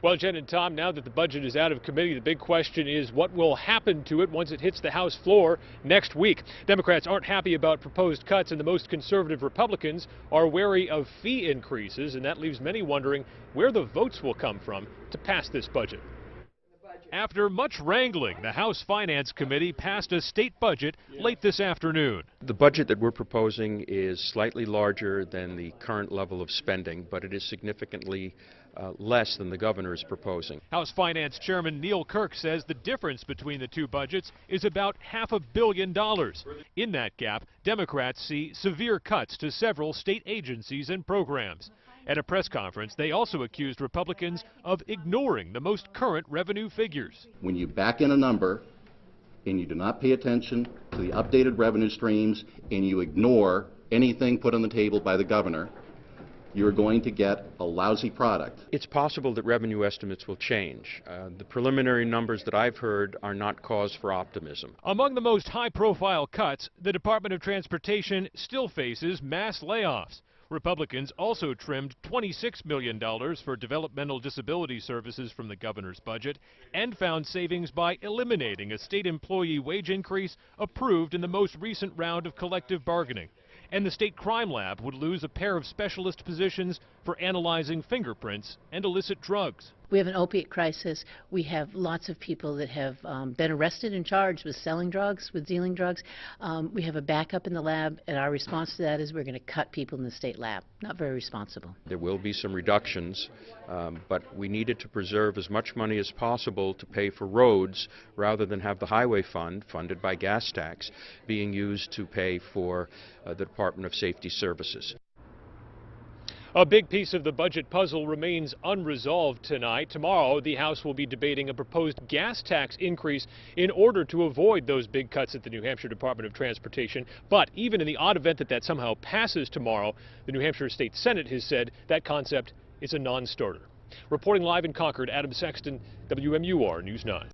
Well, Jen and Tom, now that the budget is out of committee, the big question is what will happen to it once it hits the House floor next week. Democrats aren't happy about proposed cuts, and the most conservative Republicans are wary of fee increases, and that leaves many wondering where the votes will come from to pass this budget. After much wrangling, the House Finance Committee passed a state budget late this afternoon. The budget that we're proposing is slightly larger than the current level of spending, but it is significantly less than the governor is proposing. House Finance Chairman Neil Kirk says the difference between the two budgets is about $500 million. In that gap, Democrats see severe cuts to several state agencies and programs. At a press conference, they also accused Republicans of ignoring the most current revenue figures. When you back in a number and you do not pay attention to the updated revenue streams and you ignore anything put on the table by the governor, you're going to get a lousy product. It's possible that revenue estimates will change. The preliminary numbers that I've heard are not cause for optimism. Among the most high-profile cuts, the Department of Transportation still faces mass layoffs. Republicans also trimmed $26 million for developmental disability services from the governor's budget and found savings by eliminating a state employee wage increase approved in the most recent round of collective bargaining. And the state crime lab would lose a pair of specialist positions for analyzing fingerprints and illicit drugs. We have an opiate crisis. We have lots of people that have been arrested and charged with selling drugs, with dealing drugs. We have a backup in the lab, and our response to that is we're going to cut people in the state lab. Not very responsible. There will be some reductions, but we needed to preserve as much money as possible to pay for roads rather than have the highway fund, funded by gas tax, being used to pay for the Department of Safety Services. A big piece of the budget puzzle remains unresolved tonight. Tomorrow, the House will be debating a proposed gas tax increase in order to avoid those big cuts at the New Hampshire Department of Transportation. But even in the odd event that that somehow passes tomorrow, the New Hampshire State Senate has said that concept is a non-starter. Reporting live in Concord, Adam Sexton, WMUR News 9.